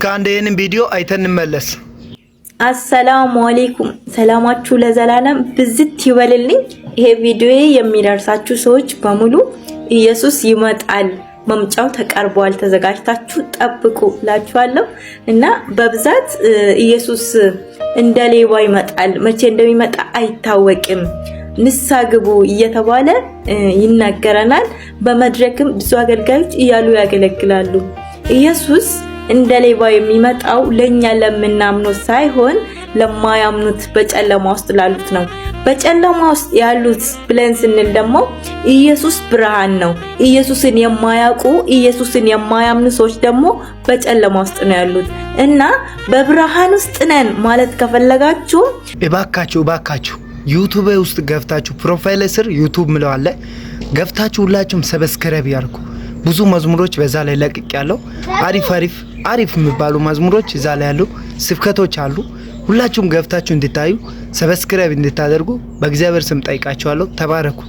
ካንዴን ቪዲዮ አይተን እንመለስ። አሰላሙ አለይኩም ሰላማችሁ ለዘላለም ብዝት ይበልልኝ። ይሄ ቪዲዮ የሚደርሳችሁ ሰዎች በሙሉ ኢየሱስ ይመጣል፣ መምጫው ተቀርቧል፣ ተዘጋጅታችሁ ጠብቁ ላችኋለሁ። እና በብዛት ኢየሱስ እንደ ሌባ ይመጣል፣ መቼ እንደሚመጣ አይታወቅም፣ ንስሐ ግቡ እየተባለ ይናገረናል። በመድረክም ብዙ አገልጋዮች እያሉ ያገለግላሉ። ኢየሱስ እንደ ሌባ የሚመጣው ለኛ ለምናምኑት ሳይሆን ለማያምኑት በጨለማ ውስጥ ላሉት ነው። በጨለማ ውስጥ ያሉት ብለን ስንል ደግሞ ኢየሱስ ብርሃን ነው። ኢየሱስን የማያውቁ ኢየሱስን የማያምኑ ሰዎች ደግሞ በጨለማ ውስጥ ነው ያሉት እና በብርሃን ውስጥ ነን ማለት ከፈለጋችሁ እባካችሁ ዩቲዩብ ውስጥ ገብታችሁ ፕሮፋይል ስር ዩቲዩብ ምለው አለ ገብታችሁ ሁላችሁም ሰብስክራይብ ያርጉ። ብዙ መዝሙሮች በዛ ላይ ለቅቅ ያለው አሪፍ የሚባሉ መዝሙሮች እዛ ላይ ያሉ ስብከቶች አሉ። ሁላችሁም ገብታችሁ እንድታዩ ሰብስክራይብ እንድታደርጉ በእግዚአብሔር ስም ጠይቃችኋለሁ። ተባረኩ።